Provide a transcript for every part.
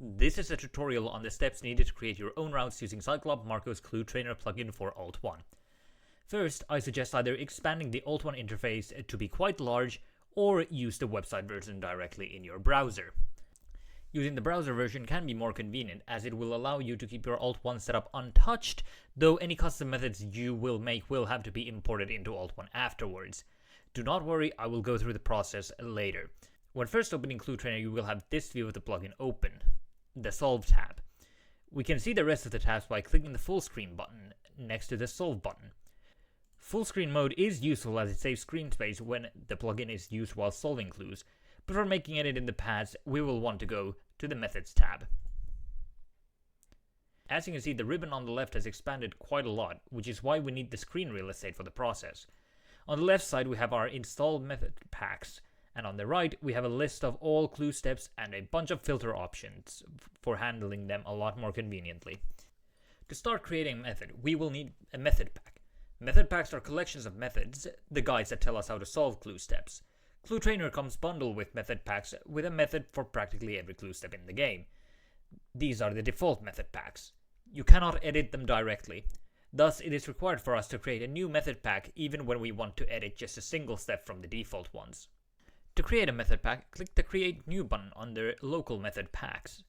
This is a tutorial on the steps needed to create your own routes using Cyclop Marco's Clue Trainer plugin for Alt1. First, I suggest either expanding the Alt1 interface to be quite large or use the website version directly in your browser. Using the browser version can be more convenient as it will allow you to keep your Alt1 setup untouched, though any custom methods you will make will have to be imported into Alt1 afterwards. Do not worry, I will go through the process later. When first opening Clue Trainer, you will have this view of the plugin open, the Solve tab. We can see the rest of the tabs by clicking the full screen button next to the Solve button. Full screen mode is useful as it saves screen space when the plugin is used while solving clues, but for making edit in the paths, we will want to go to the Methods tab. As you can see, the ribbon on the left has expanded quite a lot, which is why we need the screen real estate for the process. On the left side we have our installed method packs, and on the right we have a list of all clue steps and a bunch of filter options for handling them a lot more conveniently. To start creating a method, we will need a method pack. Method packs are collections of methods, the guides that tell us how to solve clue steps. Clue Trainer comes bundled with method packs with a method for practically every clue step in the game. These are the default method packs. You cannot edit them directly. Thus, it is required for us to create a new method pack even when we want to edit just a single step from the default ones. To create a method pack, click the Create New button under Local Method Packs.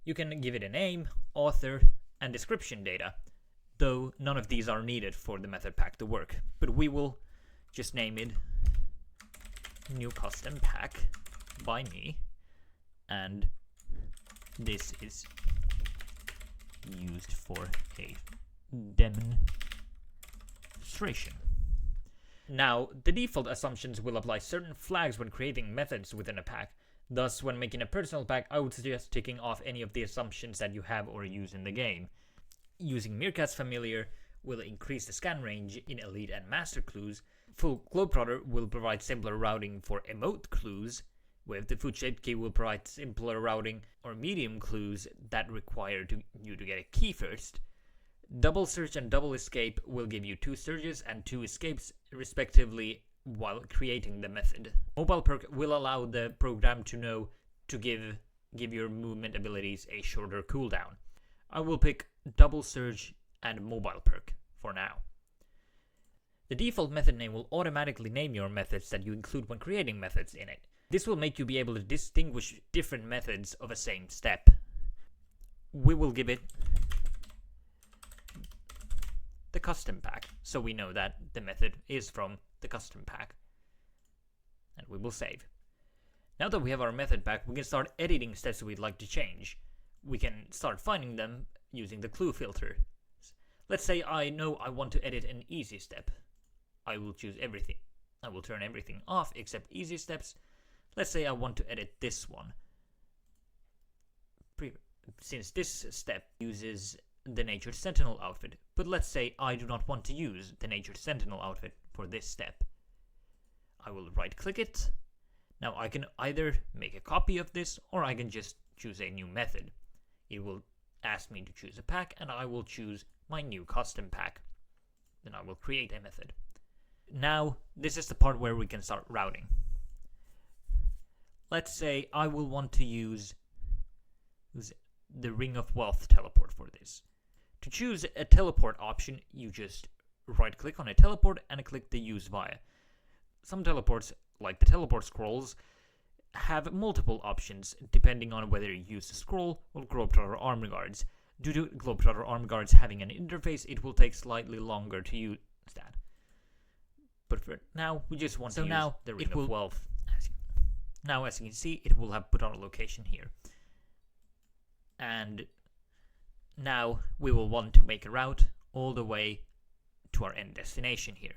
You can give it a name, author, and description data, though none of these are needed for the method pack to work, but we will just name it New Custom Pack by me, and this is used for a demonstration. Now, the default assumptions will apply certain flags when creating methods within a pack. Thus, when making a personal pack, I would suggest ticking off any of the assumptions that you have or use in the game. Using Meerkat's Familiar will increase the scan range in Elite and Master clues. Full Globetrotter will provide simpler routing for emote clues, with the Food-shaped key will provide simpler routing or medium clues that require you to get a key first. Double Search and Double Escape will give you 2 searches and 2 escapes respectively while creating the method. Mobile Perk will allow the program to know to give your movement abilities a shorter cooldown. I will pick Double Search and Mobile Perk for now. The default method name will automatically name your methods that you include when creating methods in it. This will make you be able to distinguish different methods of a same step. We will give it the custom pack, so we know that the method is from the custom pack. And we will save. Now that we have our method pack, we can start editing steps we'd like to change. We can start finding them using the clue filter. Let's say I know I want to edit an easy step. I will choose everything. I will turn everything off except easy steps. Let's say I want to edit this one. Since this step uses the Natured Sentinel outfit, but let's say I do not want to use the Natured Sentinel outfit for this step. I will right click it. Now I can either make a copy of this or I can just choose a new method. It will ask me to choose a pack and I will choose my new custom pack. Then I will create a method. Now this is the part where we can start routing. Let's say I will want to use the Ring of Wealth teleport for this. To choose a teleport option, you just right click on a teleport and click the Use Via. Some teleports, like the teleport scrolls, have multiple options depending on whether you use the scroll or Globetrotter Armor Guards. Due to Globetrotter Armor Guards having an interface, it will take slightly longer to use that. But for now, we just want to use the Ring of Wealth. Now, as you can see, it will have put our location here. And now we will want to make a route all the way to our end destination here.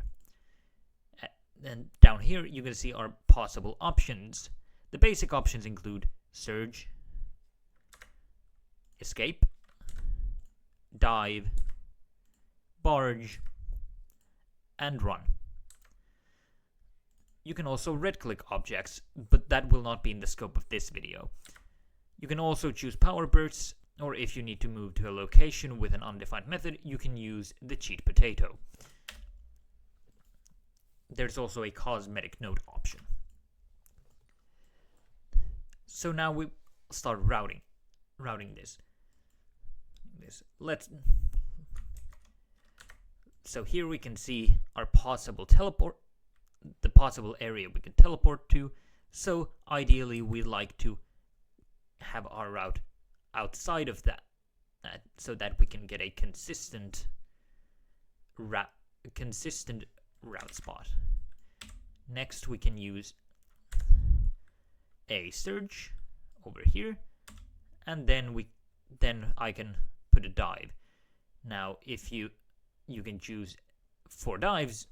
And down here you can see our possible options. The basic options include Surge, Escape, Dive, Barge, and Run. You can also right-click objects, but that will not be in the scope of this video. You can also choose Power Bursts, or if you need to move to a location with an undefined method, you can use the Cheat Potato. There's also a Cosmetic Note option. So now we start routing this. So here we can see our possible the possible area we can teleport to. So ideally we'd like to have our route outside of that, so that we can get a consistent route spot. Next we can use a surge over here, and then I can put a dive. Now if you can choose for dives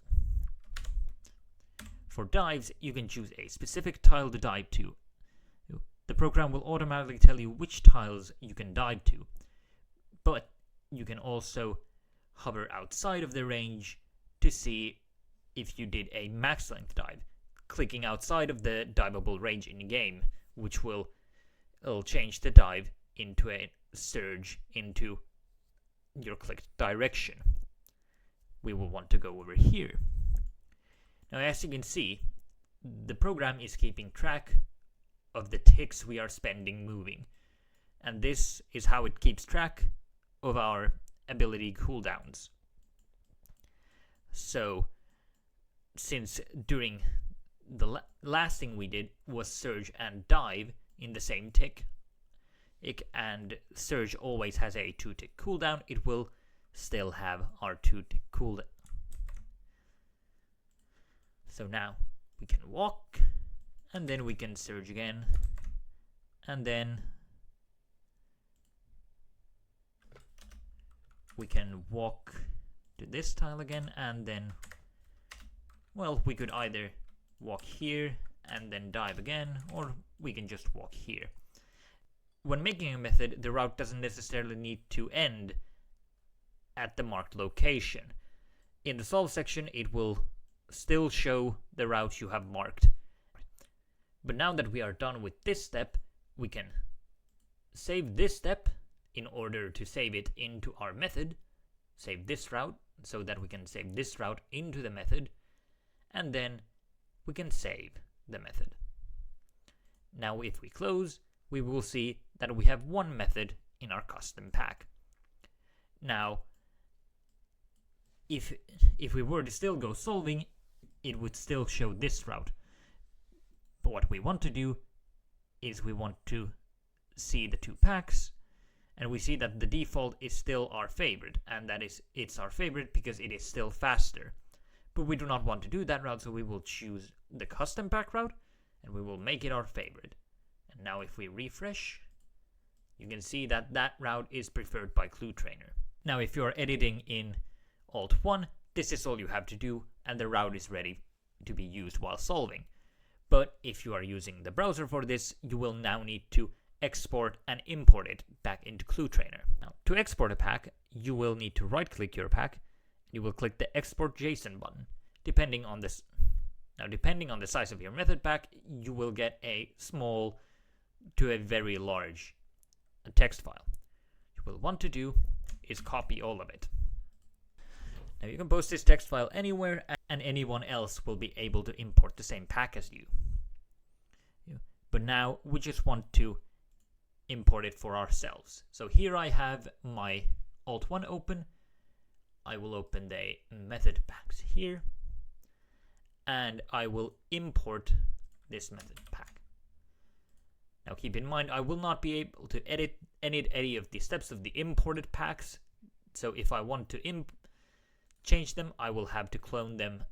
you can choose a specific tile to dive to. The program will automatically tell you which tiles you can dive to, but you can also hover outside of the range to see if you did a max length dive, clicking outside of the diveable range in game, which will change the dive into a surge into your clicked direction. We will want to go over here. Now as you can see, the program is keeping track of the ticks we are spending moving, and this is how it keeps track of our ability cooldowns. So since during the last thing we did was surge and dive in the same tick, and surge always has a 2-tick cooldown, it will still have our 2-tick cooldown. So now we can walk, and then we can surge again, and then we can walk to this tile again, and then, well, we could either walk here and then dive again, or we can just walk here. When making a method, the route doesn't necessarily need to end at the marked location. In the solve section, it will still show the route you have marked. But now that we are done with this step, we can save this step in order to save it into our method, save this route so that we can save this route into the method, and then we can save the method. Now if we close, we will see that we have one method in our custom pack. Now if we were to still go solving, it would still show this route. But what we want to do is we want to see the two packs, and we see that the default is still our favorite, and that is, it's our favorite because it is still faster. But we do not want to do that route, so we will choose the custom pack route, and we will make it our favorite. And now if we refresh, you can see that that route is preferred by ClueTrainer. Now if you are editing in Alt-1, this is all you have to do, and the route is ready to be used while solving. But if you are using the browser for this, you will now need to export and import it back into ClueTrainer. Now, to export a pack, you will need to right-click your pack. You will click the Export JSON button. Depending on the size of your method pack, you will get a small to a very large text file. What you will want to do is copy all of it. Now you can post this text file anywhere, and anyone else will be able to import the same pack as you. But now we just want to import it for ourselves. So here I have my Alt-1 open. I will open the method packs here, and I will import this method pack. Now keep in mind, I will not be able to edit any of the steps of the imported packs. So if I want to change them, I will have to clone them.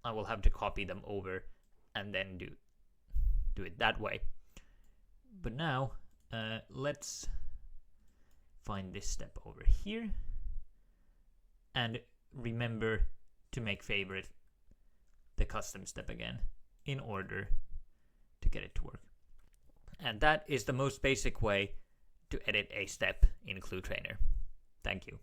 I will have to copy them over and then do it that way. But now let's find this step over here, and remember to make favorite the custom step again in order to get it to work. And that is the most basic way to edit a step in ClueTrainer. Thank you.